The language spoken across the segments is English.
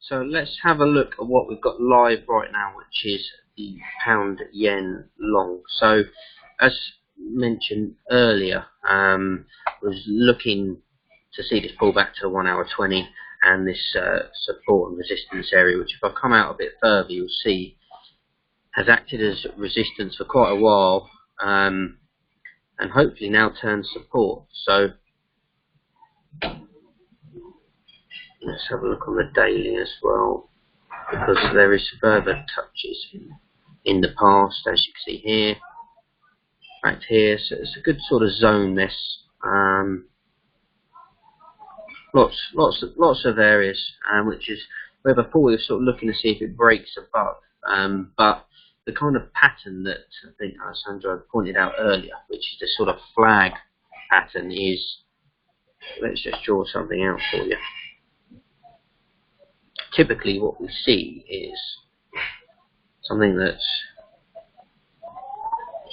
So let's have a look at what we've got live right now, which is the pound yen long. So as mentioned earlier, was looking to see this pull back to the 1 hour 20 and this support and resistance area, which if I come out a bit further, you'll see has acted as resistance for quite a while, and hopefully now turns support. So let's have a look on the daily as well, because there is further touches in the past, as you can see here, back here. So it's a good sort of zone. This lots of areas, which is where before we were sort of looking to see if it breaks above, but the kind of pattern that I think Alessandro pointed out earlier, which is the sort of flag pattern, is, let's just draw something out for you. Typically what we see is something that's,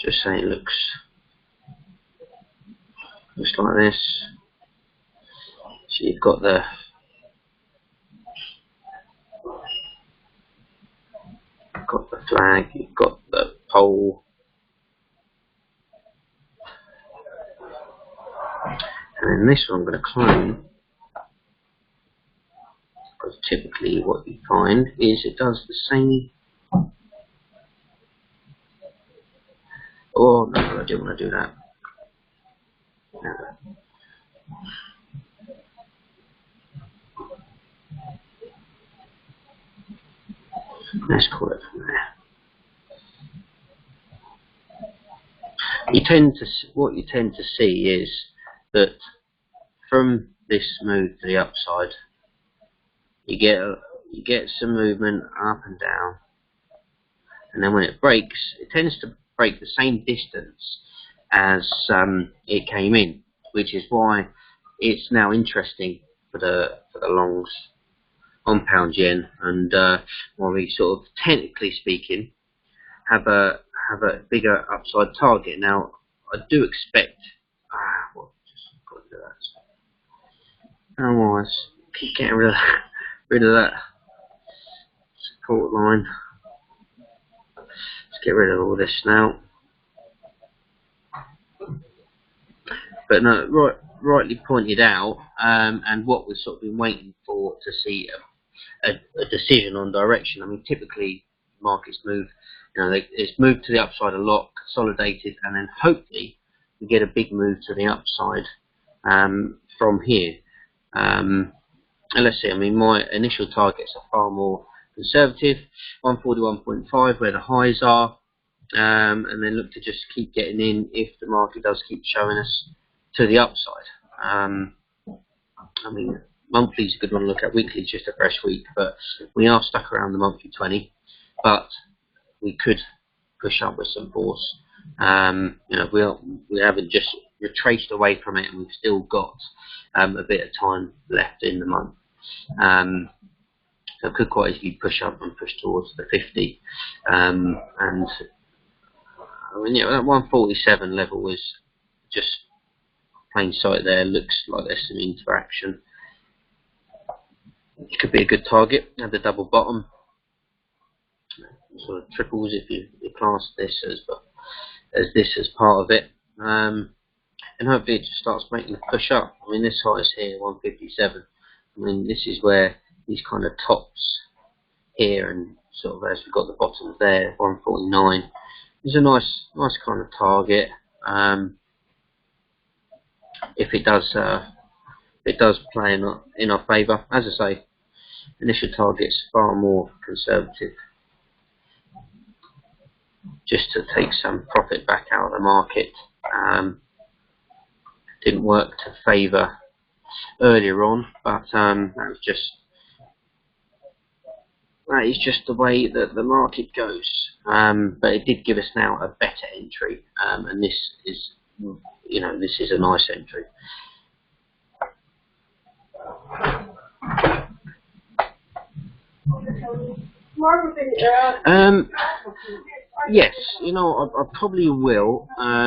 just saying, looks like this. So you've got the flag, you've got the pole, and then this one I'm going to clone, because typically what you find is it does the same. Oh no, I didn't want to do that. No. Let's call it from there. What you tend to see is that from this move to the upside, you get some movement up and down, and then when it breaks, it tends to break the same distance as it came in, which is why it's now interesting for the longs on pound yen, and while we sort of, technically speaking, have a bigger upside target. Now I do expect just got to do that. Otherwise, keep getting rid of that support line. Let's get rid of all this now. But no, rightly pointed out, and what we've sort of been waiting for to see a decision on direction. I mean, typically markets move, it's moved to the upside a lot, consolidated, and then hopefully we get a big move to the upside from here. And let's see, I mean, my initial targets are far more conservative, 141.5 where the highs are, and then look to just keep getting in if the market does keep showing us to the upside. I mean, monthly is a good one to look at. Weekly is just a fresh week, but we are stuck around the monthly 20, but we could push up with some force. We haven't just retraced away from it, and we've still got a bit of time left in the month. So it could quite easily push up and push towards the 50. And I mean, that 147 level was just plain sight there. Looks like there's some interaction. It could be a good target at the double bottom, sort of triples if you class this as part of it, and hopefully it just starts making a push up. I mean, this high is here, 157. I mean, this is where these kind of tops here, and sort of as we've got the bottoms there, 149 is a nice kind of target. If it does play in our favour. As I say, initial target's far more conservative, just to take some profit back out of the market. Didn't work to favour earlier on, but that is just the way that the market goes. But it did give us now a better entry, and this is a nice entry. Yes, I probably will. I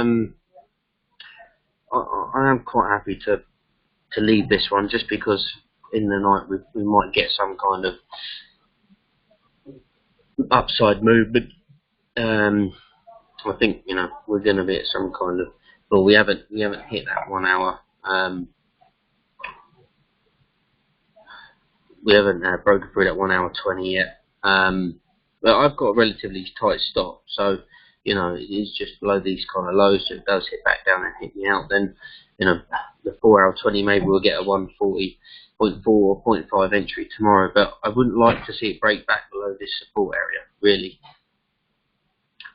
am quite happy to leave this one, just because in the night we might get some kind of upside movement. I think we're going to be at some kind of. Well, we haven't hit that 1 hour. We haven't broken through that 1 hour 20 yet. But I've got a relatively tight stop, so it is just below these kind of lows. So it does hit back down and hit me out. Then the 4 hour 20 maybe we'll get a 140.4 or 0.5 entry tomorrow. But I wouldn't like to see it break back below this support area. Really,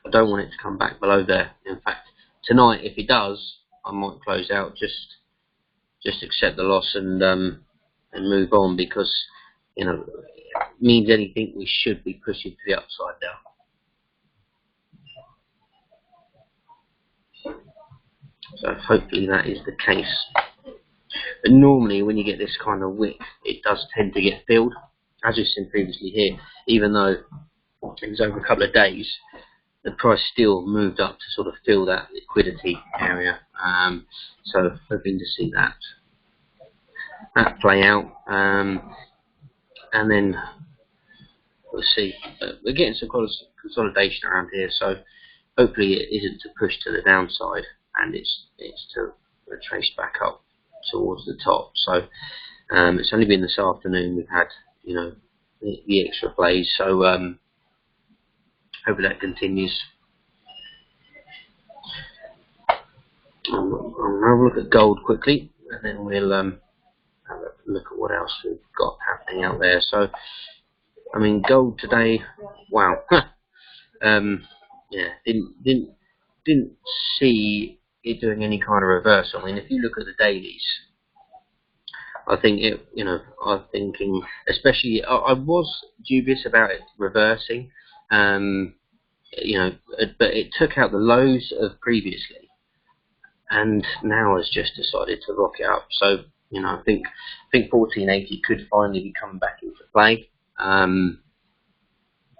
I don't want it to come back below there. In fact, tonight if it does, I might close out, just accept the loss and move on, because it means anything we should be pushing to the upside now. So hopefully that is the case. But normally when you get this kind of wick, it does tend to get filled, as we've seen previously here. Even though it was over a couple of days, the price still moved up to sort of fill that liquidity area. So hoping to see that play out, and then we'll see. We're getting some consolidation around here, so hopefully it isn't to push to the downside, and it's to retrace back up towards the top. So it's only been this afternoon we've had the extra plays, so hopefully that continues. I'll have a look at gold quickly, and then we'll have a look at what else we've got happening out there. So, I mean, gold today, wow, yeah, didn't see it doing any kind of reversal. I mean, if you look at the dailies, I think I'm thinking, especially, I was dubious about it reversing, but it took out the lows of previously, and now has just decided to rock it up. So, I think 1480 could finally be coming back into play.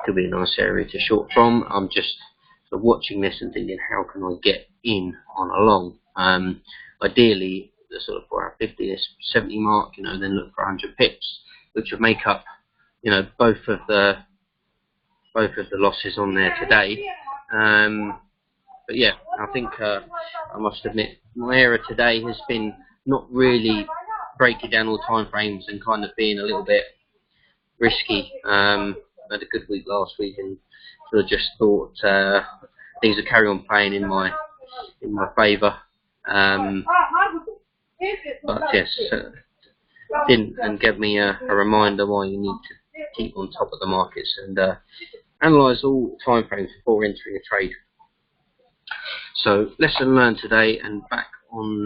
Could be a nice area to short from. I'm just sort of watching this and thinking, how can I get in on a long? Ideally, the sort of 450, 70 mark, then look for 100 pips, which would make up, both of the losses on there today. But yeah, I think I must admit my error today has been not really breaking down all time frames and kind of being a little bit risky. I had a good week last week and sort of just thought things would carry on playing in my favour. But yes, didn't, and gave me a reminder why you need to keep on top of the markets and analyse all time frames before entering a trade. So lesson learned today, and back on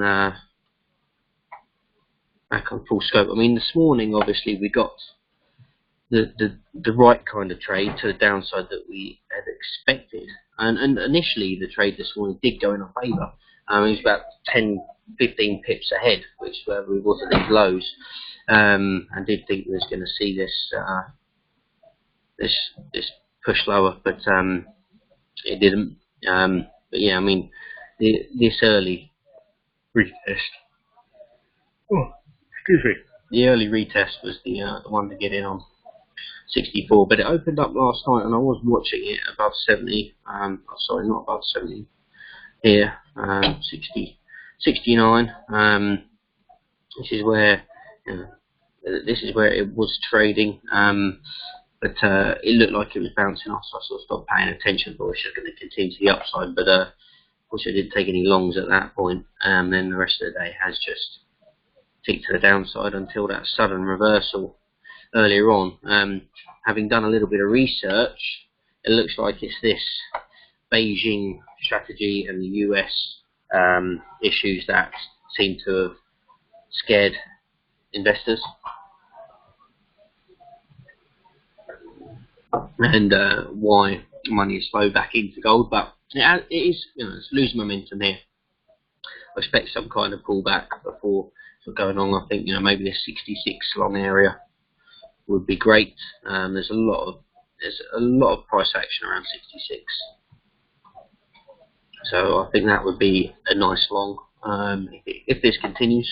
full scope. I mean, this morning obviously we got the right kind of trade to the downside that we had expected, and initially the trade this morning did go in our favour. It was about 10-15 pips ahead, which we was at these lows, and did think we was going to see this push lower, but it didn't. But yeah, I mean, this early retest. Oh, excuse me. The early retest was the one to get in on 64, but it opened up last night, and I was watching it above 70. Sorry, not above 70. Here, 60, 69. This is where it was trading. But it looked like it was bouncing off, so I sort of stopped paying attention. But I was just going to continue to the upside. But of course, I didn't take any longs at that point. And then the rest of the day has just ticked to the downside until that sudden reversal earlier on. Having done a little bit of research, it looks like it's this Beijing strategy and the US issues that seem to have scared investors. And why money is slow back into gold, but it is, it's losing momentum here. I expect some kind of pullback before sort of going on. I think maybe the 66 long area would be great. There's a lot of price action around 66, so I think that would be a nice long if this continues.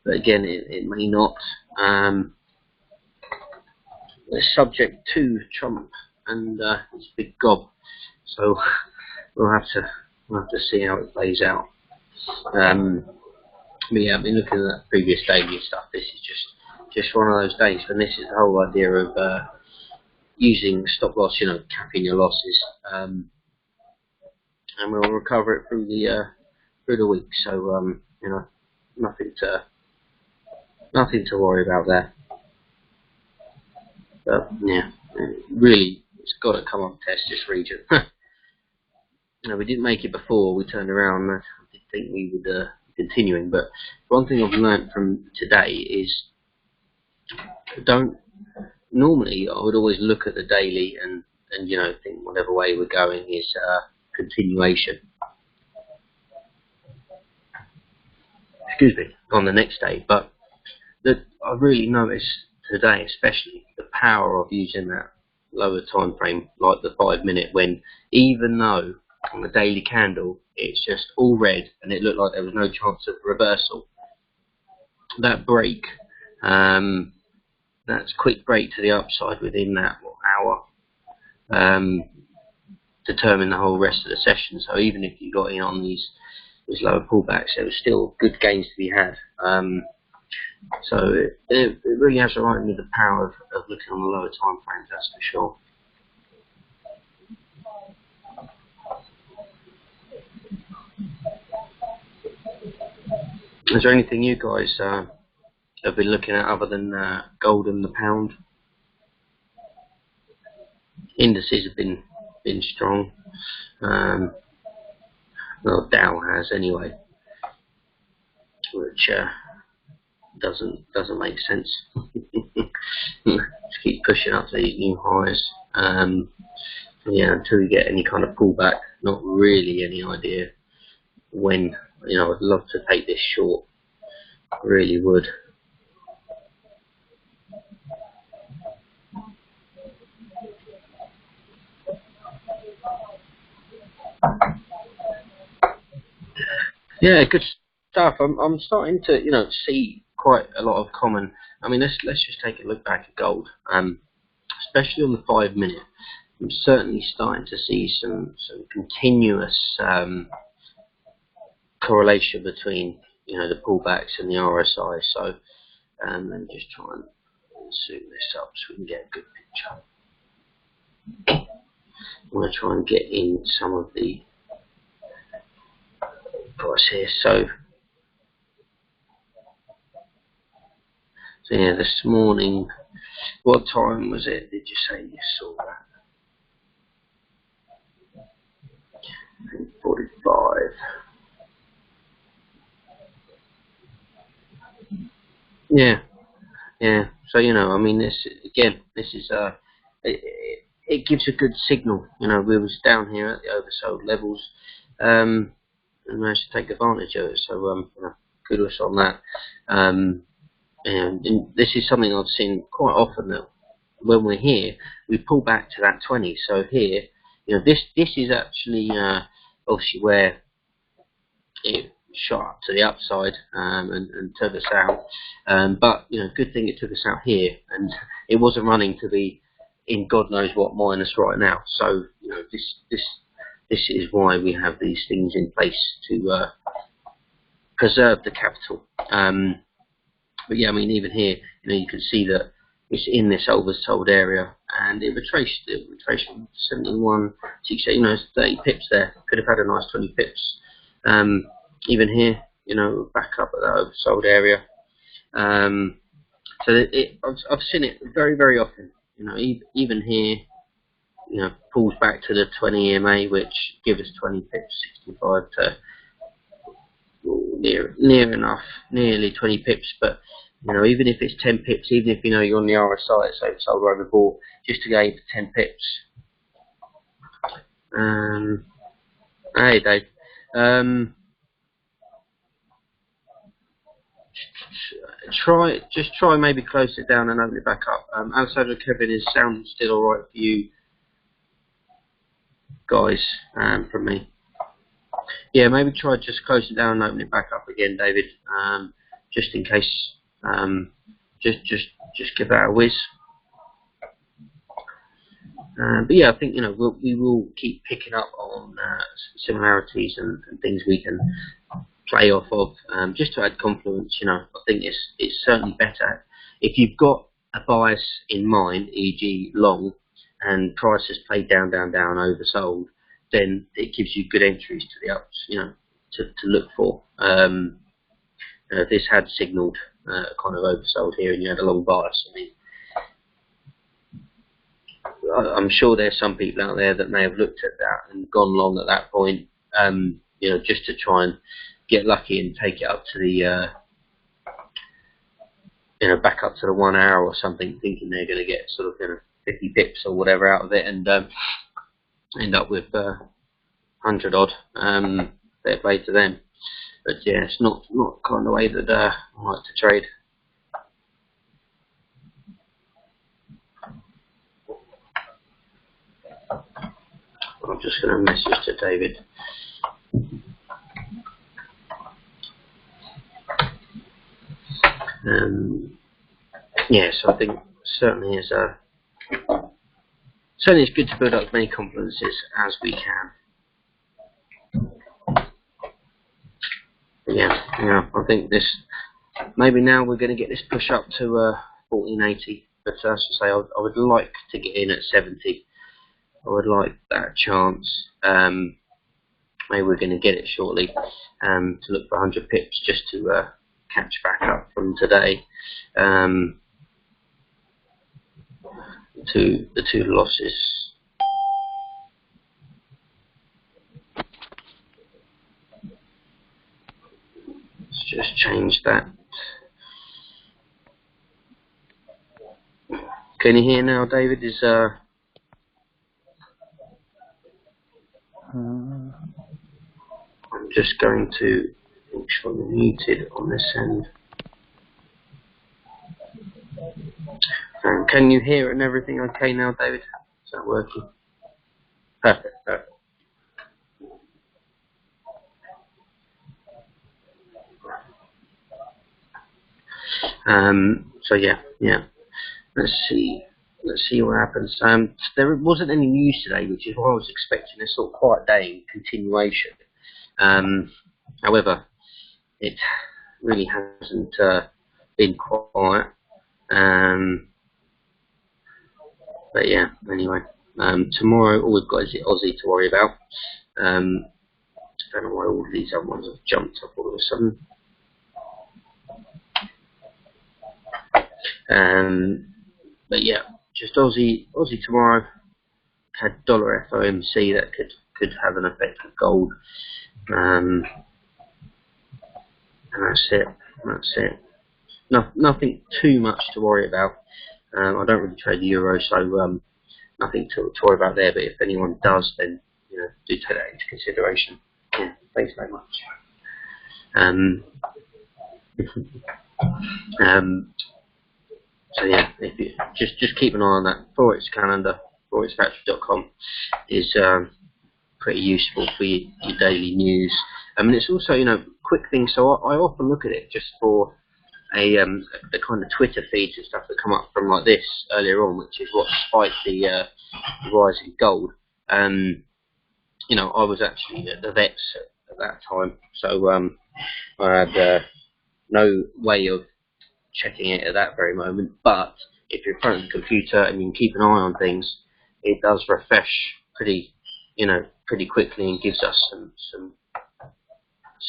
But again, it may not. They're subject to Trump and his big gob. So we'll have to see how it plays out. But yeah, I've been looking at that previous daily stuff. This is just one of those days, and this is the whole idea of using stop loss, capping your losses, and we'll recover it through the week. So nothing to worry about there. But yeah, really, it's got to come on test this region. We didn't make it before. We turned around. I didn't think we would be continuing. But one thing I've learned from today is normally I would always look at the daily and think whatever way we're going is continuation. Excuse me, on the next day. But that I really noticed today, especially the power of using that lower time frame, like the 5 minute, when even though on the daily candle it's just all red and it looked like there was no chance of reversal, that break, that's quick break to the upside within that hour, determined the whole rest of the session. So even if you got in on these lower pullbacks, there was still good gains to be had. So it really has reminded me of the power of looking on the lower time frames, that's for sure. Is there anything you guys have been looking at other than gold and the pound? Indices have been strong. Well, Dow has anyway, which doesn't make sense. Just keep pushing up to these new highs. Until we get any kind of pullback, not really any idea when. I'd love to take this short. I really would. Yeah, good stuff. I'm starting to see quite a lot of common. I mean, let's just take a look back at gold, especially on the 5 minute. I'm certainly starting to see some continuous correlation between the pullbacks and the RSI. So let me just try and zoom this up so we can get a good picture. I'm going to try and get in some of the price here. So yeah, this morning, what time was it? Did you say you saw that? 45. Yeah. So I mean, this is it gives a good signal. We was down here at the oversold levels, and managed to take advantage of it. So kudos on that. And this is something I've seen quite often, that when we're here, we pull back to that 20. So here, this is actually obviously where it shot up to the upside and took us out. But good thing it took us out here, and it wasn't running to be in God knows what minus right now. So this is why we have these things in place to preserve the capital. But yeah, I mean, even here, you can see that it's in this oversold area, and it retraced from 71, 68, it's 30 pips there. Could have had a nice 20 pips. Even here, back up at that oversold area. So I've seen it very, very often. Even here, pulls back to the 20 EMA, which give us 20 pips, 65 to near enough, nearly 20 pips. But even if it's 10 pips, even if you're on the RSI, it's oversold or overbought, just to go for 10 pips. Hey Dave. Try maybe close it down and open it back up. Alessandro, Kevin, is sound still alright for you guys? From me, yeah, maybe try just close it down and open it back up again, David, just in case just give that a whiz. But yeah, I think we will keep picking up on similarities and things we can play off of, just to add confluence. I think it's certainly better if you've got a bias in mind, e.g. long, and price has played down, oversold, then it gives you good entries to the ups, to look for. If this had signalled kind of oversold here and you had a long bias, I'm sure there's some people out there that may have looked at that and gone long at that point, just to try and get lucky and take it up to the, back up to the 1 hour or something, thinking they're going to get sort of 50 pips or whatever out of it, and end up with 100 odd. Fair play to them. But yeah, it's not kind of way that I like to trade. I'm just going to message to David. So I think certainly it's good to build up as many confidences as we can. But yeah, I think this maybe now we're going to get this push up to 1480. But as I say, I would like to get in at 70. I would like that chance. Maybe we're going to get it shortly. To look for 100 pips just to catch back up from today. To the two losses. Let's just change that. Can you hear now, David? I'm just going to make sure I'm muted on this end. Can you hear it and everything okay now, David? Is that working? Perfect. So yeah. Let's see what happens. There wasn't any news today, which is what I was expecting. A sort of quiet day, continuation. However, it really hasn't been quiet. But yeah, anyway, tomorrow all we've got is the Aussie to worry about. I don't know why all of these other ones have jumped up all of a sudden. But yeah, just Aussie tomorrow. Had dollar FOMC that could have an effect of gold. And that's it. Nothing too much to worry about. I don't really trade the euro, so nothing to worry about there. But if anyone does, then do take that into consideration. Yeah, thanks very much. So yeah, if you just keep an eye on that Forex calendar. ForexFactory.com is pretty useful for your daily news. It's also quick things. So I often look at it just for the kind of Twitter feeds and stuff that come up from like this earlier on, which is what spiked the rise in gold. I was actually at the vets at that time, so I had no way of checking it at that very moment. But if you're in front of the computer and you can keep an eye on things, it does refresh pretty quickly and gives us some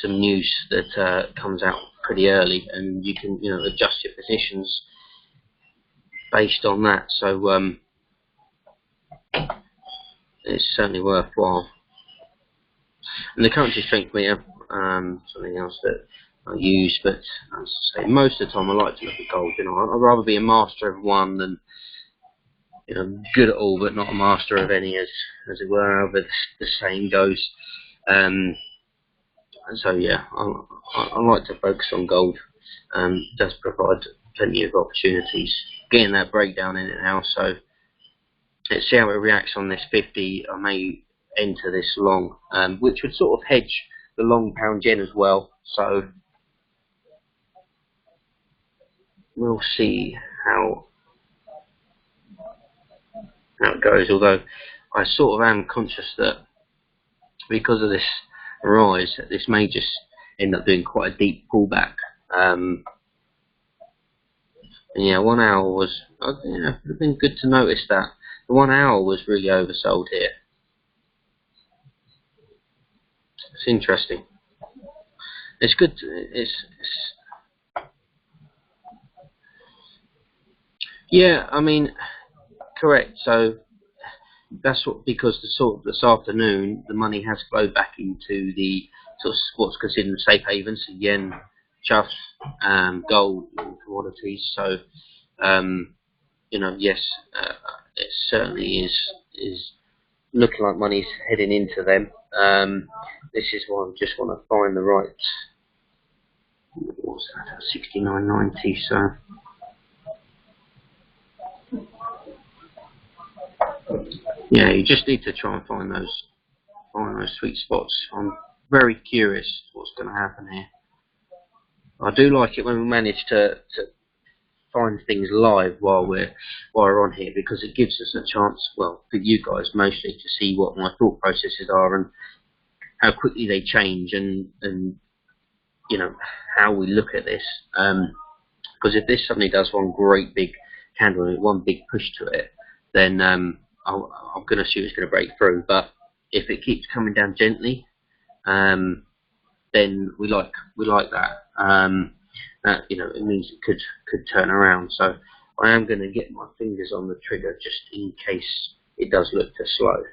news that comes out pretty early, and you can adjust your positions based on that. So it's certainly worthwhile. And the currency strength meter, something else that I use, but as I say, most of the time I like to look at gold. I'd rather be a master of one than good at all, but not a master of any, as it were, however the saying goes. So yeah, I like to focus on gold. It does provide plenty of opportunities. Getting that breakdown in it now, so let's see how it reacts on this 50. I may enter this long, which would sort of hedge the long pound yen as well. So we'll see how it goes. Although I sort of am conscious that because of this rise, this may just end up doing quite a deep pullback. And yeah, 1 hour was, you know, it would have been good to notice that. The 1 hour was really oversold here. It's interesting. It's good. Yeah, I mean, correct. So that's what, because this afternoon the money has flowed back into the sort of what's considered safe havens, so yen, chuffs, gold, and commodities. So you know, yes, it certainly is looking like money's heading into them. This is why I just want to find the right. What's that? 69.90. So. Yeah, you just need to try and find those sweet spots. I'm very curious what's going to happen here. I do like it when we manage to find things live while we're on here, because it gives us a chance, well, for you guys mostly, to see what my thought processes are and how quickly they change, and you know, how we look at this. Because if this suddenly does one great big candle, one big push to it, then I'm going to assume it's going to break through. But if it keeps coming down gently, then we like that. That, you know, it means it could turn around. So I am going to get my fingers on the trigger just in case it does look to slow.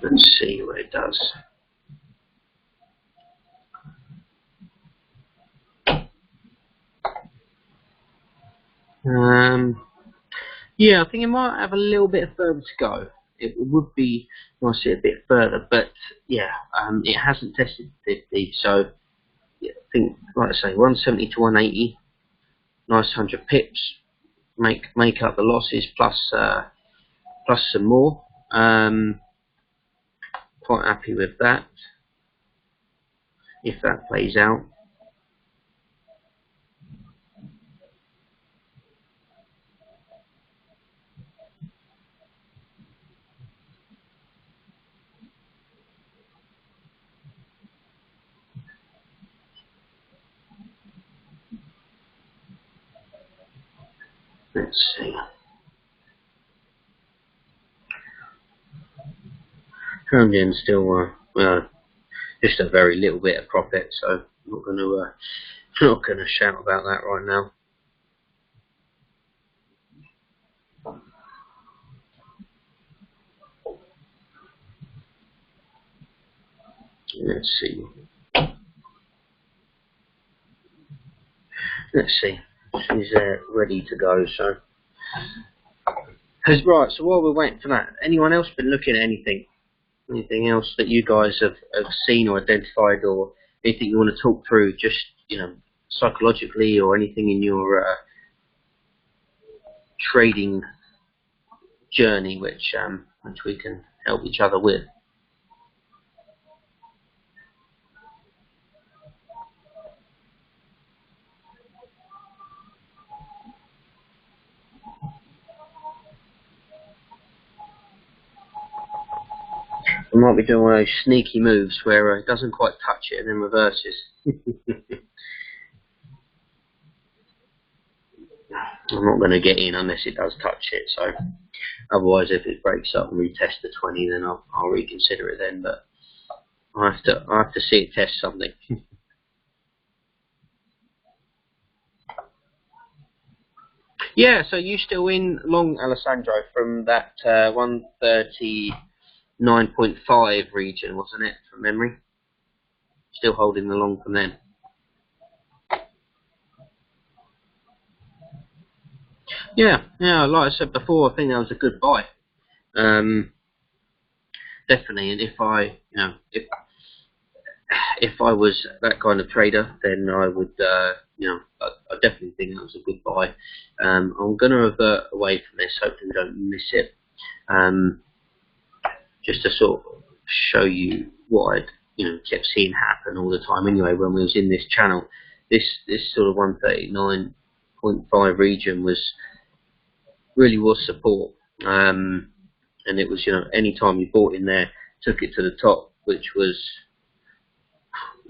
Let's see what it does. Yeah, I think it might have a little bit further to go. It would be nice to see a bit further, but yeah, it hasn't tested 50, so yeah, I think, like I say, 170 to 180, nice 100 pips, make up the losses plus some more. Quite happy with that, if that plays out. Let's see. Indian still just a very little bit of profit, so I'm not going to shout about that right now. Let's see. She's ready to go. So, right. So while we're waiting for that, anyone else been looking at anything? Anything else that you guys have seen or identified, or anything you want to talk through, just, you know, psychologically, or anything in your trading journey which we can help each other with? I might be doing one of those sneaky moves where it doesn't quite touch it and then reverses. I'm not going to get in unless it does touch it. So otherwise, if it breaks up and retest the 20, then I'll reconsider it then. But I have to see it test something. Yeah. So you still in long, Alessandro, from that 139.5 region, wasn't it, from memory? Still holding the long from then. Yeah, like I said before, I think that was a good buy. Definitely, and if if I was that kind of trader, then I would, I definitely think that was a good buy. I'm going to revert away from this, hopefully we don't miss it. Just to sort of show you what I'd, kept seeing happen all the time. Anyway, when we was in this channel, this sort of 139.5 region really was support. And it was, any time you bought in there, took it to the top, which was,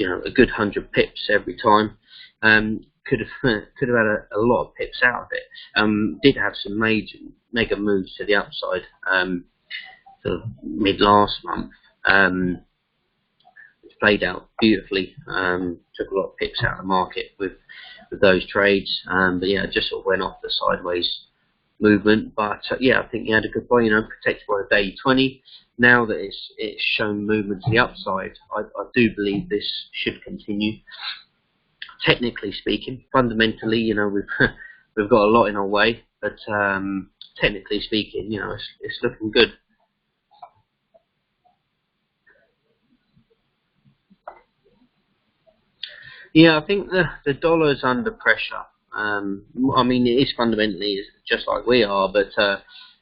a good 100 pips every time. Could have had a lot of pips out of it. Did have some mega moves to the upside sort of mid last month, which played out beautifully. Took a lot of pips out of the market with those trades. But yeah, it just sort of went off the sideways movement. But yeah, I think you had a good buy. Protected by a daily 20. Now that it's shown movement to the upside, I do believe this should continue. Technically speaking, fundamentally, we've got a lot in our way, but technically speaking, it's looking good. Yeah, I think the dollar's under pressure. I mean, it is fundamentally just like we are, but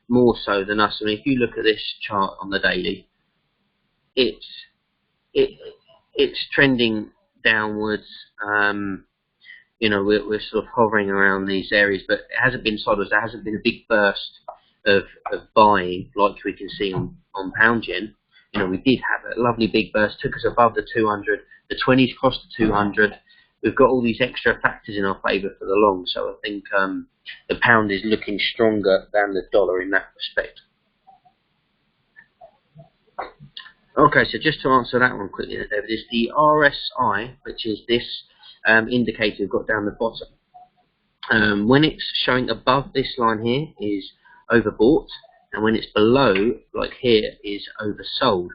more so than us. I mean, if you look at this chart on the daily, it's trending downwards. We're sort of hovering around these areas, but it hasn't been sideways. There hasn't been a big burst of buying like we can see on pound yen. We did have a lovely big burst, took us above the 200. The 20s crossed the 200. We've got all these extra factors in our favour for the long, so I think the pound is looking stronger than the dollar in that respect. Okay, so just to answer that one quickly, David, is the RSI, which is this indicator we've got down the bottom. When it's showing above this line here is overbought, and when it's below, like here, is oversold.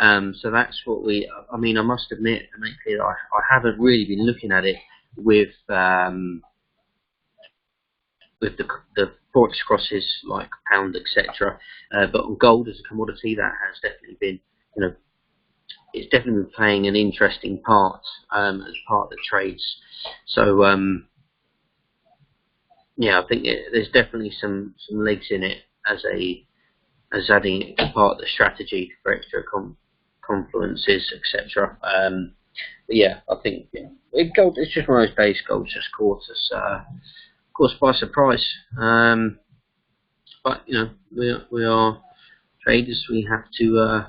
So that's what I must admit and make clear that I haven't really been looking at it with the forex crosses like pound, etc. But on gold as a commodity, that has definitely been, it's definitely been playing an interesting part as part of the trades. So yeah, I think there's definitely some legs in it as adding it to part of the strategy for extra confluences, etc. But yeah, I think gold. It's just one of those days. Gold's just caught us, by surprise. But we are traders. We have to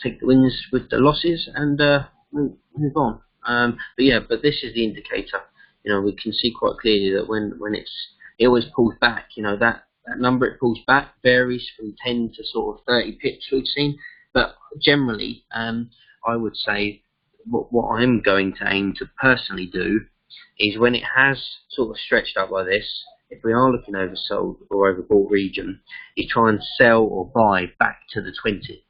take the wins with the losses and move on. But this is the indicator. We can see quite clearly that when it always pulls back. That number it pulls back varies from 10 to sort of 30 pips we've seen. But generally, I would say what I'm going to aim to personally do is when it has sort of stretched up like this, if we are looking oversold or overbought region, is try and sell or buy back to the 20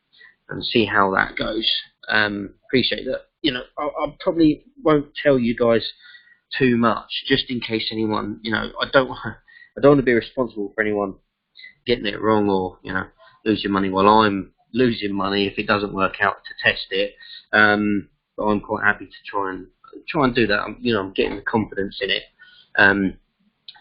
and see how that goes. Appreciate that. I probably won't tell you guys too much, just in case anyone, I don't want to be responsible for anyone getting it wrong or losing money while I'm losing money if it doesn't work out to test it. But I'm quite happy to try and do that. I'm getting the confidence in it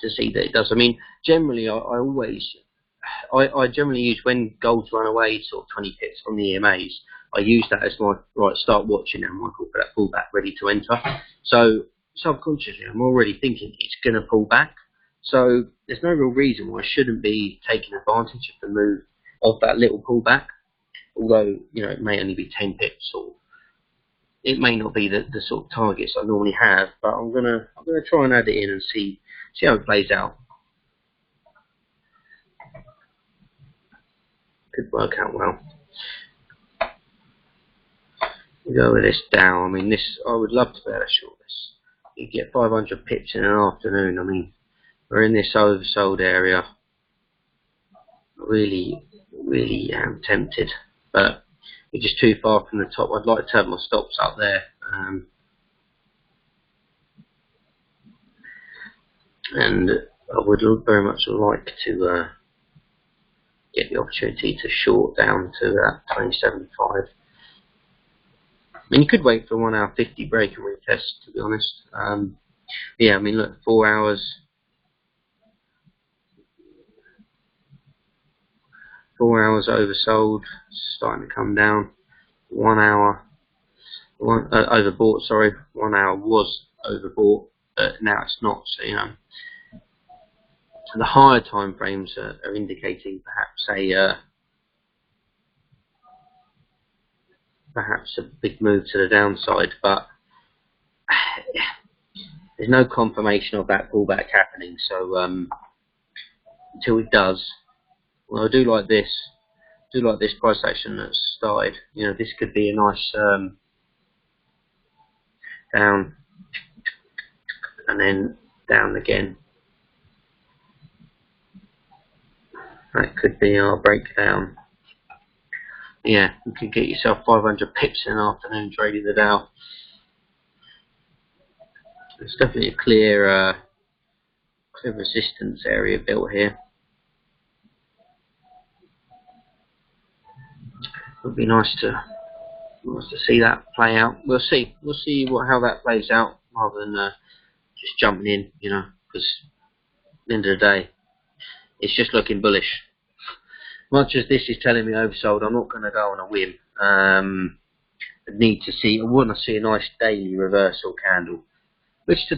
to see that it does. I mean, generally, I generally use when gold's run away sort of 20 pips from the EMAs. I use that as my start watching now, Michael, for that pullback ready to enter. So subconsciously, I'm already thinking it's going to pull back. So there's no real reason why I shouldn't be taking advantage of the move of that little pullback. Although it may only be 10 pips, or it may not be the sort of targets I normally have. But I'm gonna try and add it in and see how it plays out. Could work out well. We go with this down. I mean, I would love to be able to short this. You get 500 pips in an afternoon. I mean, we're in this oversold area. Really am tempted, but we're just too far from the top. I'd like to have my stops up there. And I would very much like to get the opportunity to short down to that 27.5. mean, you could wait for 1 hour 50 break and retest, to be honest. Yeah, I mean, look, 4 hours. 4 hours oversold, starting to come down. 1 hour overbought. Sorry, 1 hour was overbought, but now it's not. So so the higher time frames are indicating perhaps a big move to the downside, but there's no confirmation of that pullback happening. So until it does, well, I do like this. Price action that's started. This could be a nice down and then down again. That could be our breakdown. Yeah, you could get yourself 500 pips in an afternoon trading the Dow. It's definitely a clear resistance area built here. It would be nice to see that play out. We'll see how that plays out, rather than just jumping in, because at the end of the day, it's just looking bullish. Much as this is telling me oversold, I'm not going to go on a whim. I want to see a nice daily reversal candle, which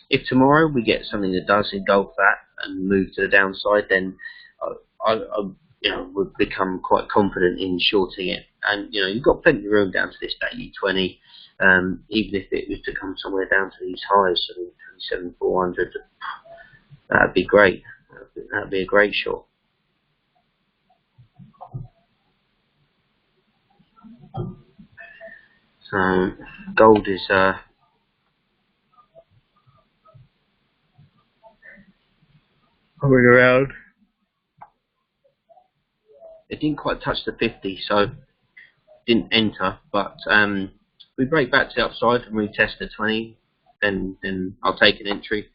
if tomorrow we get something that does engulf that and move to the downside, then I would become quite confident in shorting it. And you've got plenty of room down to this daily 20. Even if it was to come somewhere down to these highs, 27,400, that'd be great. That'd be a great short. So gold is hovering around. It didn't quite touch the 50, so didn't enter. But if we break back to the upside and retest the 20, then I'll take an entry.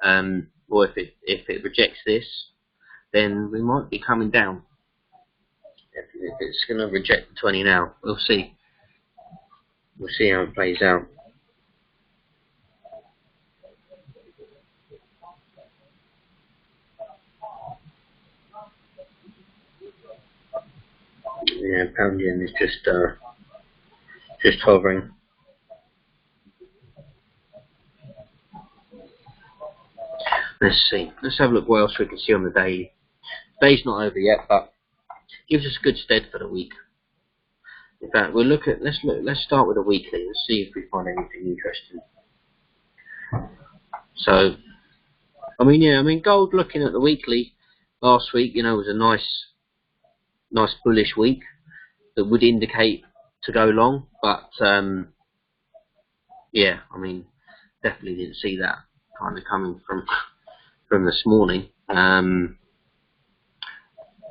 Or if it rejects this, then we might be coming down. If it's going to reject the 20 now, we'll see. We'll see how it plays out. Yeah, pound yen is just hovering. Let's see. Let's have a look what else we can see on the daily. Day's not over yet, but gives us a good stead for the week. In fact, let's start with a weekly. Let's see if we find anything interesting. So, gold, looking at the weekly last week, was a nice bullish week that would indicate to go long, but yeah, definitely didn't see that kind of coming from this morning.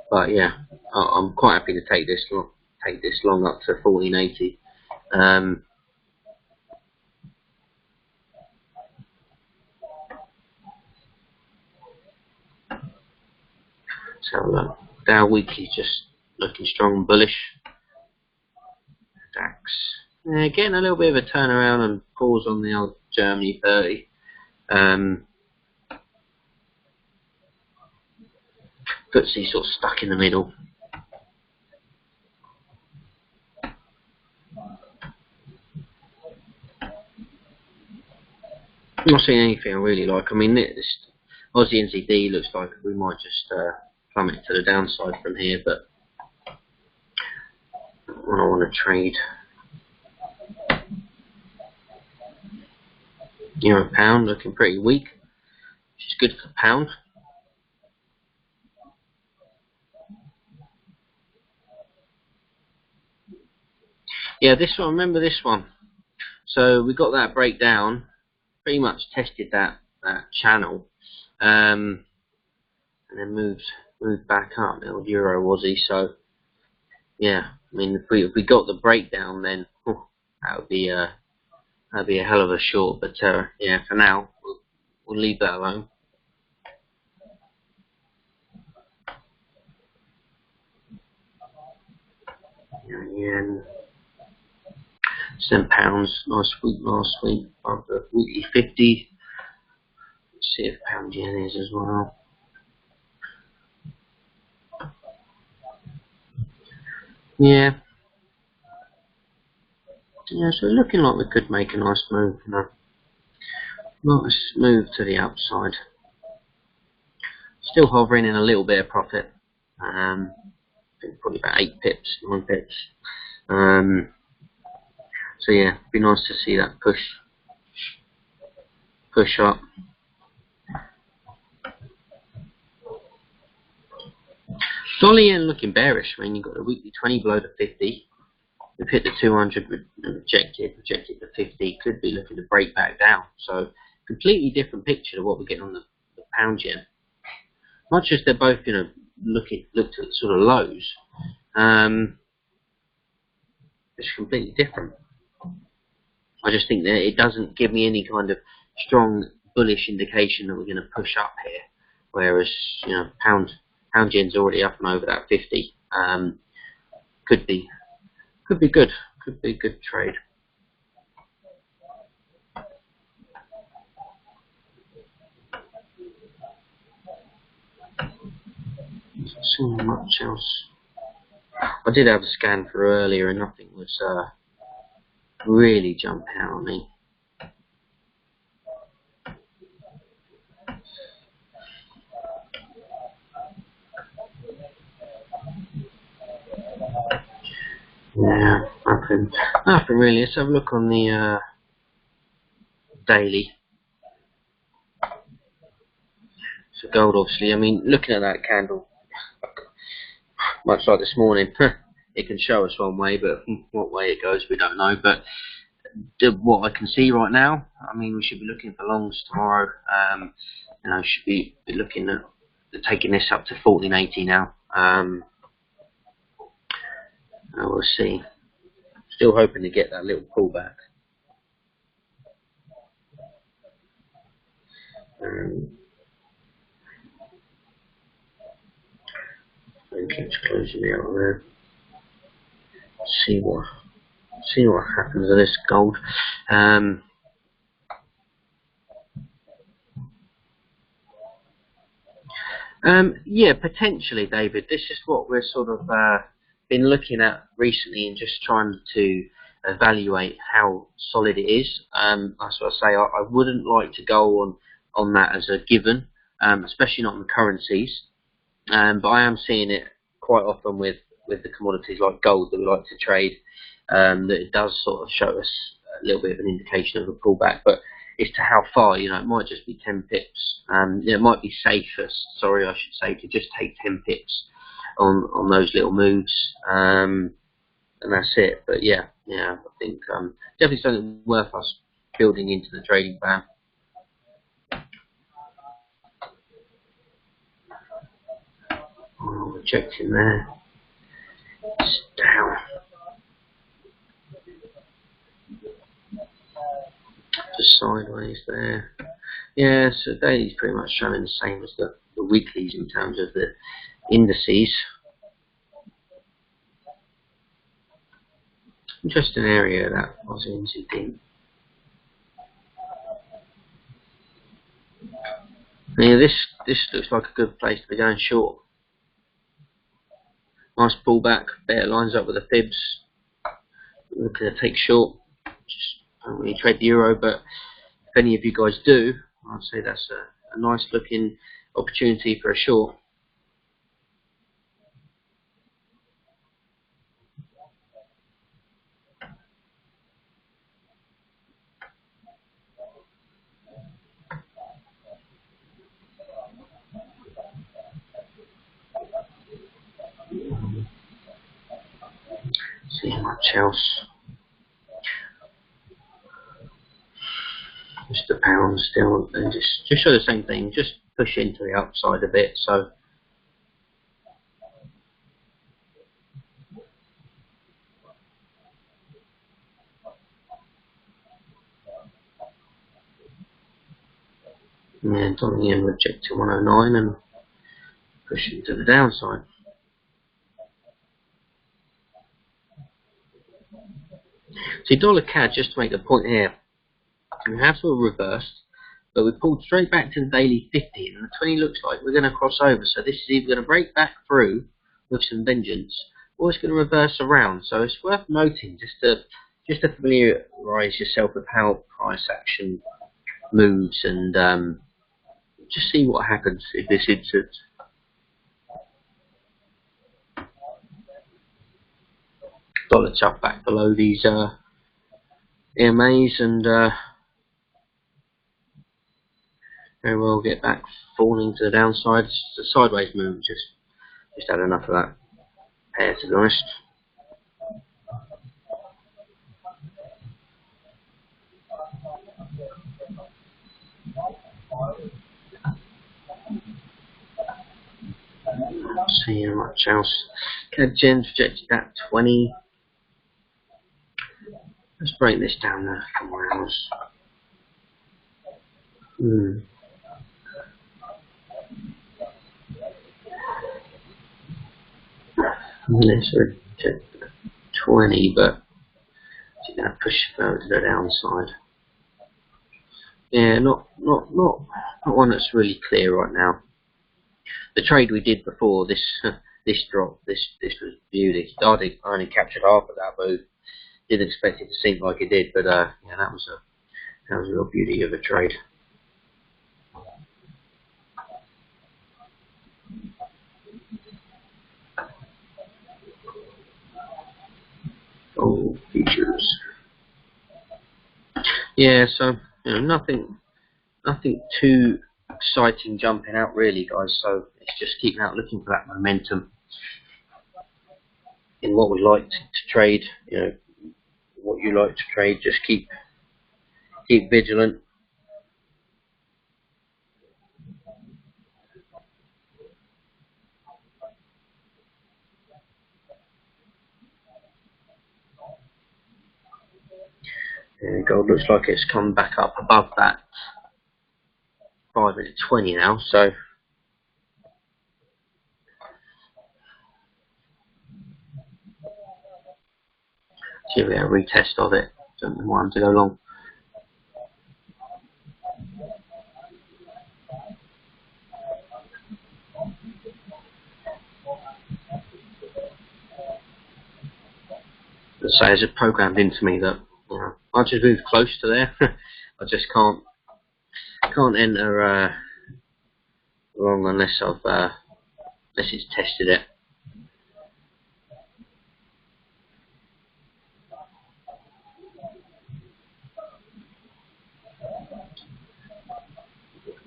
But yeah, I'm quite happy to take this long up to 1480. So Dow weekly just looking strong and bullish. DAX getting a little bit of a turnaround and pause on the old Germany 30. FTSE sort of stuck in the middle. I'm not seeing anything I really like. This Aussie NZD looks like we might just plummet to the downside from here, but I don't want to trade. Euro pound looking pretty weak, which is good for the pound. Yeah, this one, remember this one. So we got that breakdown, pretty much tested that channel, and then moved back up. The old Euro Aussie. So yeah, if we got the breakdown, then that would be a hell of a short. But yeah, for now we'll leave that alone. Yen. £10. Nice week last week above the weekly 50. Let's see if pound yen is as well. Yeah. Yeah, so looking like we could make a nice move, you know. Nice move to the upside. Still hovering in a little bit of profit. I think probably about 8 pips, 9 pips. So yeah, it'd be nice to see that push up. Dollar yen looking bearish. I mean, you've got the weekly 20 below the 50. We've hit the 200 rejected the 50. Could be looking to break back down. So completely different picture to what we're getting on the pound yen. Not just they're both, you know, looked at sort of lows. It's completely different. I just think that it doesn't give me any kind of strong bullish indication that we're going to push up here. Whereas, you know, pound yen's already up and over that 50. Could be good. Could be a good trade. Not seeing much else. I did have a scan for earlier and nothing was really jumping out at me. Yeah, nothing really. Let's have a look on the daily. So gold, obviously. I mean, looking at that candle, much like this morning, it can show us one way, but what way it goes, we don't know. But what I can see right now, I mean, we should be looking for longs tomorrow. You know, should be looking at taking this up to 1480 now. We'll see. Still hoping to get that little pullback. I think it's closing out there. See what happens to this gold. Yeah, potentially, David. This is what we're sort of been looking at recently and just trying to evaluate how solid it is. That's what I say. I wouldn't like to go on that as a given, especially not in the currencies. But I am seeing it quite often with the commodities like gold that we like to trade. That it does sort of show us a little bit of an indication of a pullback, but as to how far, you know, it might just be 10 pips. It might be safest, I should say, to just take 10 pips on those little moves, and that's it. But yeah, I think definitely something worth us building into the trading plan. Oh, rejecting there. It's down. Just sideways there. Yeah, so daily's pretty much showing the same as the weeklies in terms of the indices. Interesting area that was into deep. Yeah, this looks like a good place to be going short. Nice pullback, better lines up with the fibs. Looking to take short. Just don't really trade the euro, but if any of you guys do, I'd say that's a nice looking opportunity for a short. See much else. Just the pound still, and just show the same thing. Just push into the upside a bit. So yeah, dollar yen reject to 109 and push into the downside. See, dollar CAD, just to make the point here, we have sort of reversed, but we pulled straight back to the daily 50, and the 20 looks like we're going to cross over. So this is either going to break back through with some vengeance, or it's going to reverse around. So it's worth noting just to familiarise yourself with how price action moves, and just see what happens in this instance. Dollar chuck back below these EMAs, and very well get back falling to the downside. The sideways move just had enough of that pair, to be honest. Not seeing much else. CAD Gen's projected at 20. Let's break this down there a couple more hours. Let's reject 20, but it's going to push further to the downside. Yeah, not one that's really clear right now. The trade we did before this drop, this was beauty. I only captured half of that move. Didn't expect it to seem like it did, but yeah, that was a real beauty of a trade. Gold futures. Yeah, so nothing too exciting jumping out really, guys. So it's just keeping out looking for that momentum in what we like to trade. What you like to trade, just keep vigilant. Gold looks like it's come back up above that 5-minute 20 now, so see if we have a retest of it. Don't want to go long. So it's programmed into me that I just moved close to there. I just can't enter wrong unless it's tested it.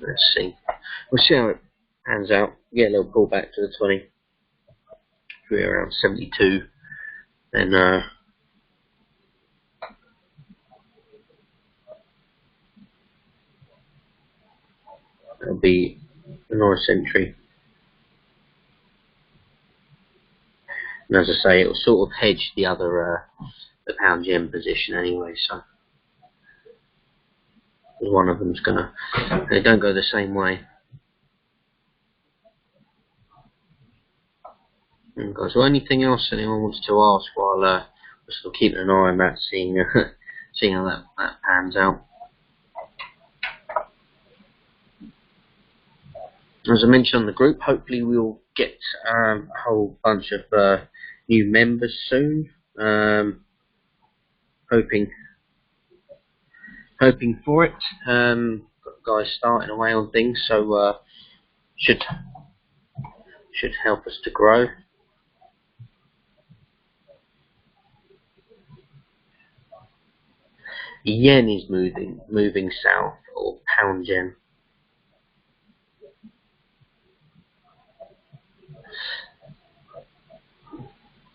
Let's see. We'll see how it pans out. Get a little pullback to the 20. We're around 72. Then that'll be a nice entry. And as I say, it will sort of hedge the other the pound yen position anyway. So one of them's gonna, they don't go the same way. And guys, well, anything else anyone wants to ask while we're still keeping an eye on that, seeing how that pans out. As I mentioned on the group, hopefully we'll get a whole bunch of new members soon. Hoping for it. Got guys starting away on things, so should help us to grow. Yen is moving south, or pound yen.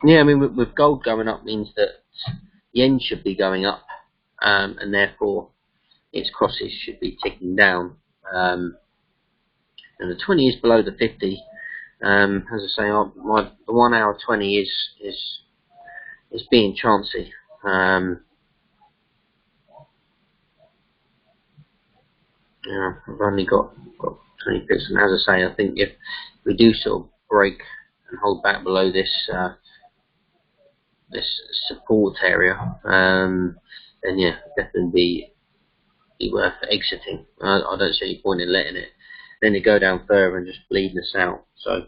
Yeah, I mean, with gold going up means that yen should be going up, and therefore its crosses should be ticking down. And the 20 is below the 50. As I say, the 1 hour 20 is being chancy. Yeah, I've only got 20 pips, and as I say, I think if we do sort of break and hold back below this this support area, then yeah, definitely be worth exiting. I don't see any point in letting it then go down further and just bleeding us out. So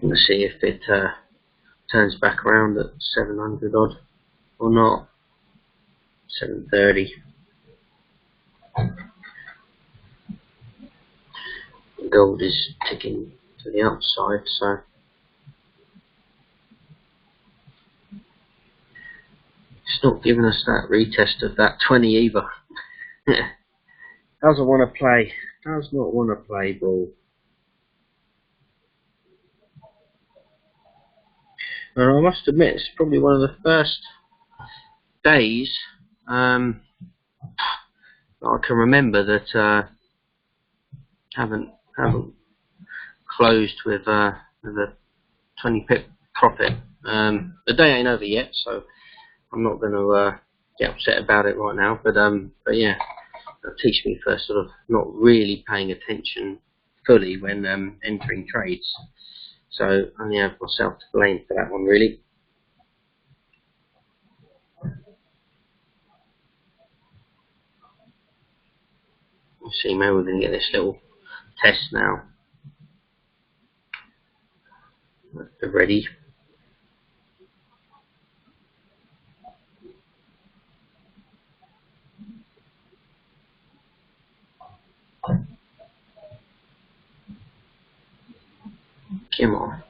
let's see if it turns back around at 700 odd or not. 730. Gold is ticking to the upside, so it's not giving us that retest of that 20 either. Doesn't want to play. Does not want to play ball. And I must admit, it's probably one of the first days I can remember that haven't closed with a 20 pip profit. The day ain't over yet, so I'm not going to get upset about it right now. But yeah, it'll teach me for sort of not really paying attention fully when entering trades. So I only have myself to blame for that one, really. Let's see, maybe we're going to get this little test now. They're ready. Come on.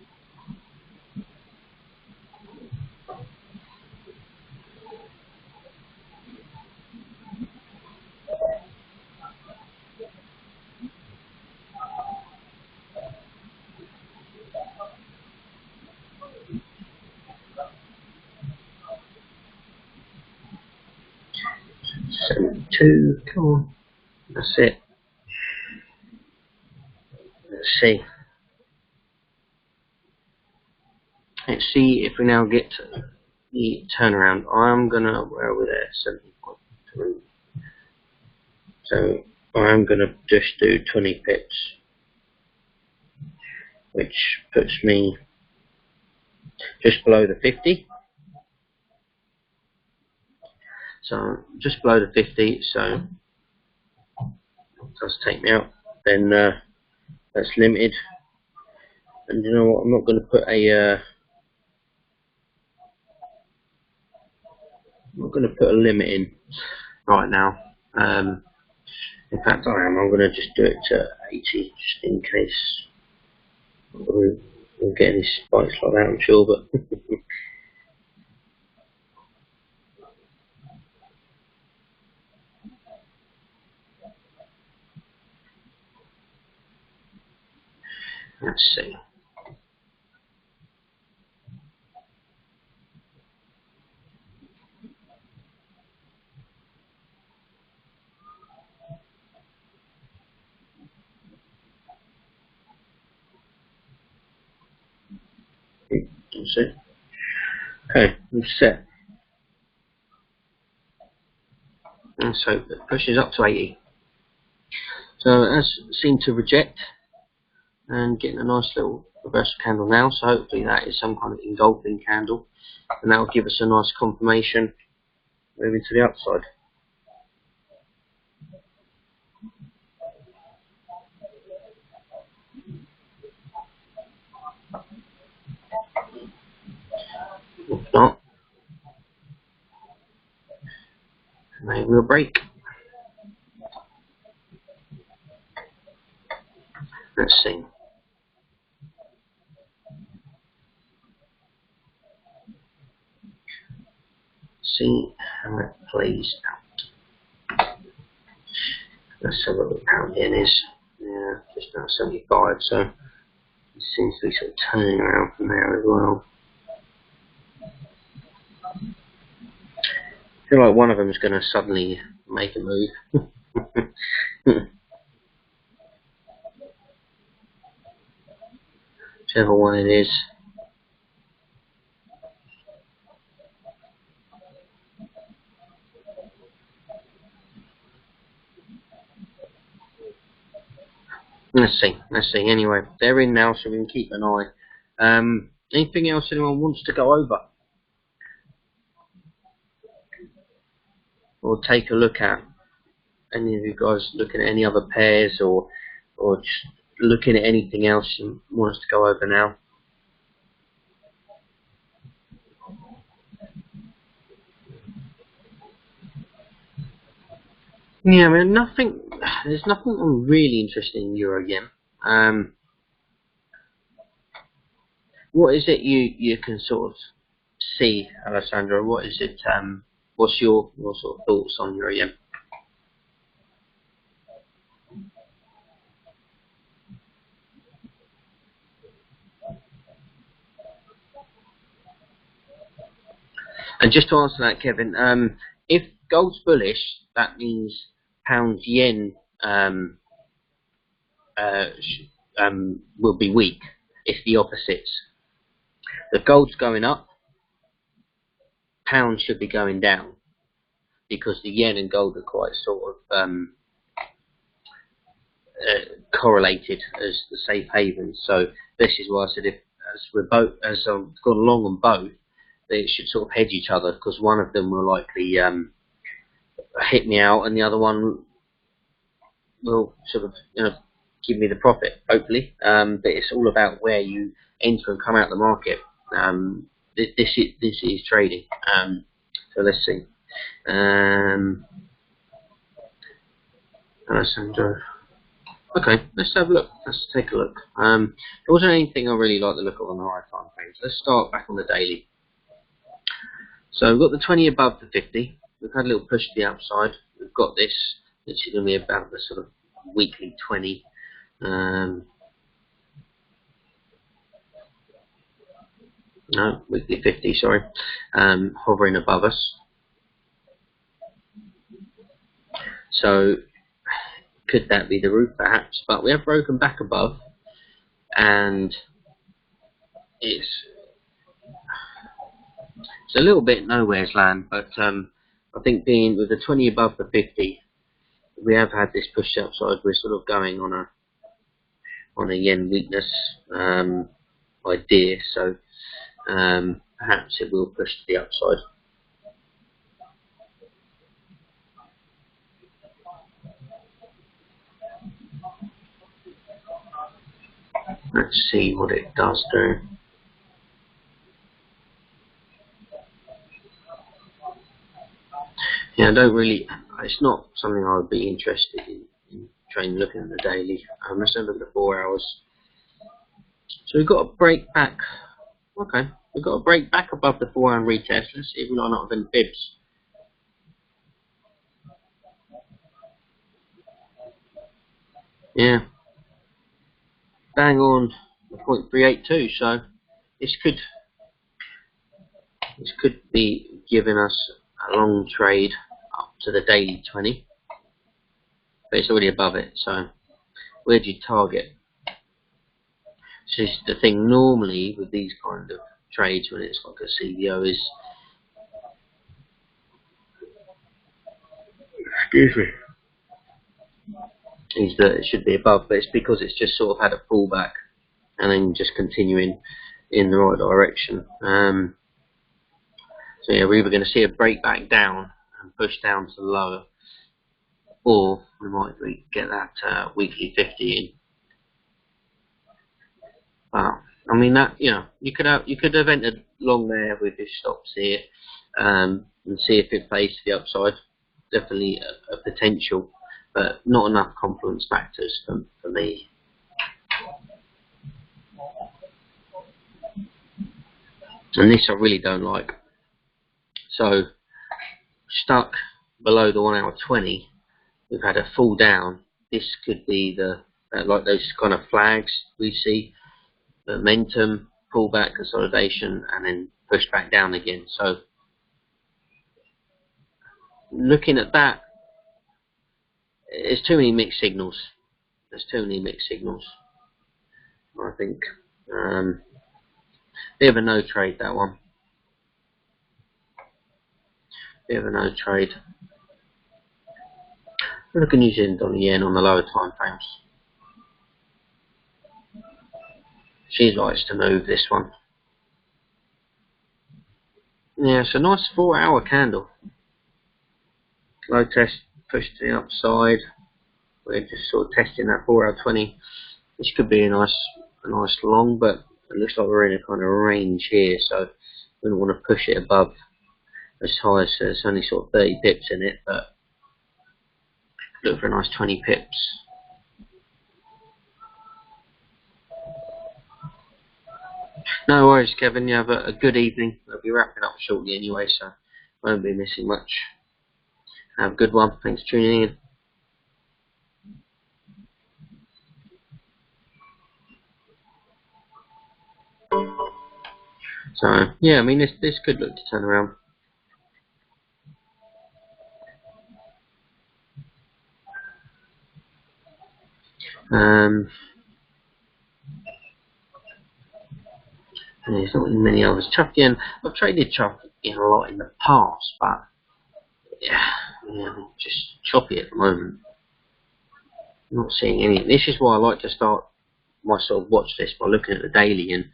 Two, come on. That's it. Let's see. Let's see if we now get to the turnaround. I'm gonna, where are we there? 70.3. So I'm gonna just do 20 pips, which puts me just below the 50. So just below the 50. So it does take me out. Then that's limited. And you know what? I'm not going to put a I'm not going to put a limit in right now. In fact, I am. I'm going to just do it to 80, just in case we'll get any spikes like that, I'm sure. But let's see. That's it. Okay, I'm set. And so it pushes up to 80. So it has seemed to reject and getting a nice little reversal candle now. So hopefully that is some kind of engulfing candle, and that will give us a nice confirmation moving to the upside. If not, maybe we'll break. Let's see. See how it plays out. Let's have a look what pound yen is. Yeah, just now 75, so it seems to be sort of turning around from there as well. I feel like one of them is going to suddenly make a move. Whichever one it is. Let's see. Let's see. Anyway, they're in now, so we can keep an eye. Anything else anyone wants to go over or take a look at? Any of you guys looking at any other pairs or just looking at anything else you want us to go over now? Yeah, I mean, nothing. There's nothing I'm really interested in Euro Yen. What is it you can sort of see, Alessandro? What is it? What's your sort of thoughts on Euro Yen? And just to answer that, Kevin, if gold's bullish, that means pound yen will be weak. It's the opposites. If gold's going up, pound should be going down, because the yen and gold are quite sort of correlated as the safe havens. So this is why I said as I've gone along on both, they should sort of hedge each other, because one of them will likely hit me out, and the other one will sort of give me the profit, hopefully. But it's all about where you enter and come out of the market. This is trading. So let's see. Alessandro. Okay, let's have a look. Let's take a look. There wasn't anything I really like the look of on the high time frames. Let's start back on the daily. So we've got the 20 above the 50. We've had a little push to the upside. We've got this, which is going to be about the sort of weekly 20. No, weekly 50, sorry. Hovering above us. So could that be the roof, perhaps? But we have broken back above, and it's a little bit nowhere's land. But I think being with the 20 above the 50, we have had this push upside. We're sort of going on a yen weakness idea, so perhaps it will push to the upside. Let's see what it does do. Yeah, I don't really. It's not something I would be interested in trying looking at the daily. Let's have a look at the 4 hours. So we've got a break back. Okay, we've got a break back above the 4 hour retest. Let's see if we line up with any fibs. Yeah, bang on 0.382. So this could be giving us a long trade up to the daily 20, but it's already above it. So where do you target? So this is the thing normally with these kind of trades when it's like a CVO is, excuse me, is that it should be above, but it's because it's just sort of had a pullback and then just continuing in the right direction. So yeah, we're either going to see a break back down and push down to the lower, or we might get that weekly 50 in. But I mean that, you could have entered long there with your stops here, and see if it plays to the upside. Definitely a potential, but not enough confluence factors for me. And this I really don't like. So stuck below the 1 hour 20, we've had a fall down. This could be the like those kind of flags we see: momentum, pullback, consolidation, and then push back down again. So looking at that, there's too many mixed signals. There's too many mixed signals. I think bit of a no trade, that one. Bit of a no trade. Look at New Zealand on the yen on the lower time frames. She likes to move, this one. Yeah, it's a nice 4-hour candle. Low test, push to the upside. We're just sort of testing that 4-hour 20. This could be a nice long, but it looks like we're in a kind of range here, so we don't want to push it above as high as there's only sort of 30 pips in it, but look for a nice 20 pips. No worries, Kevin. You have a good evening. I'll be wrapping up shortly anyway, so won't be missing much. Have a good one. Thanks for tuning in. So yeah, I mean this could look to turn around. And there's not many others. Chuck in. I've traded Chuck in a lot in the past, but yeah, just choppy at the moment. Not seeing any. This is why I like to start my sort of watch list by looking at the daily and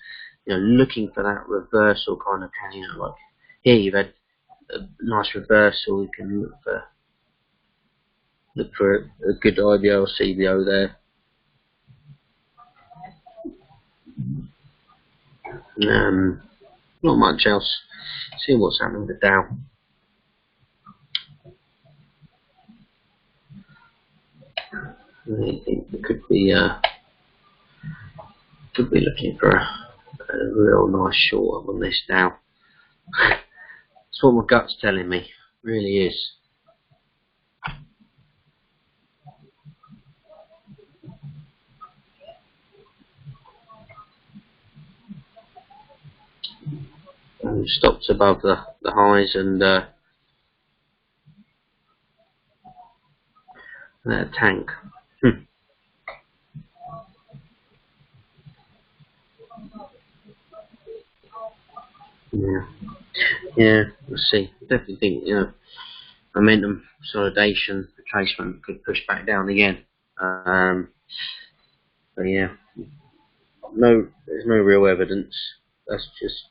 looking for that reversal kind of can. Like here you've had a nice reversal. You can look for a good IBO or CBO there. Not much else. See what's happening with the Dow. I think we could be looking for a real nice short on this Dow. That's what my gut's telling me. It really is. And stops above the highs and that tank. Yeah, let's see. Definitely think momentum consolidation retracement could push back down again. But yeah, there's no real evidence. That's just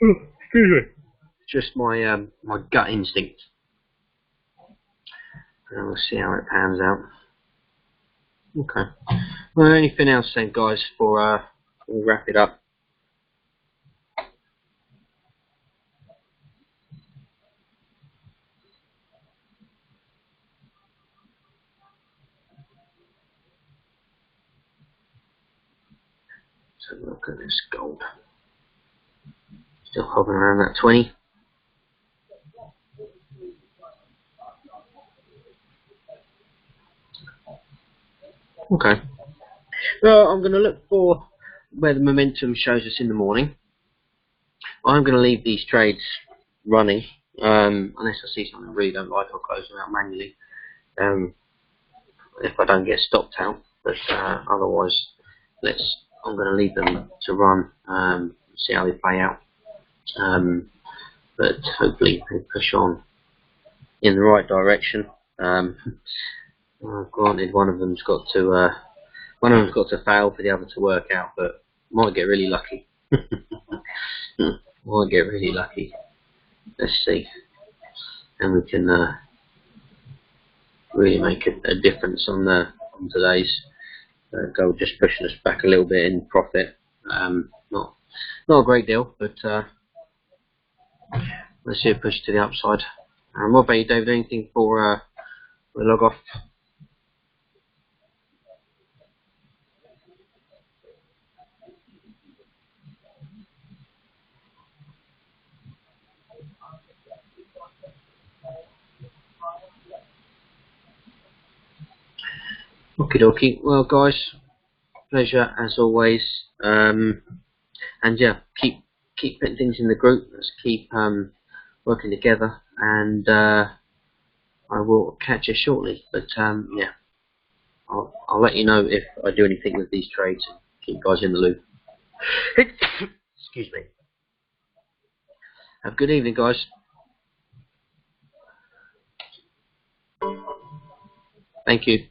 excuse me. Just my my gut instinct. And we'll see how it pans out. Okay. Well, anything else then, guys? For we'll wrap it up. So look at this gold. Still hovering around that 20. Okay. Well, I'm going to look for where the momentum shows us in the morning. I'm going to leave these trades running, unless I see something I really don't like, I'll close them out manually. If I don't get stopped out, but otherwise, I'm going to leave them to run, see how they play out. But hopefully they push on in the right direction. Granted, one of them's got to fail for the other to work out, but might get really lucky. Might get really lucky. Let's see, and we can really make a difference on today's gold. Just pushing us back a little bit in profit. Not a great deal, but let's see it push to the upside. What about you, David? Anything for the log off? Okie dokie. Well, guys, pleasure as always. And yeah, keep putting things in the group. Let's keep working together, and I will catch you shortly. But yeah, I'll let you know if I do anything with these trades and keep you guys in the loop. Excuse me. Have a good evening, guys. Thank you.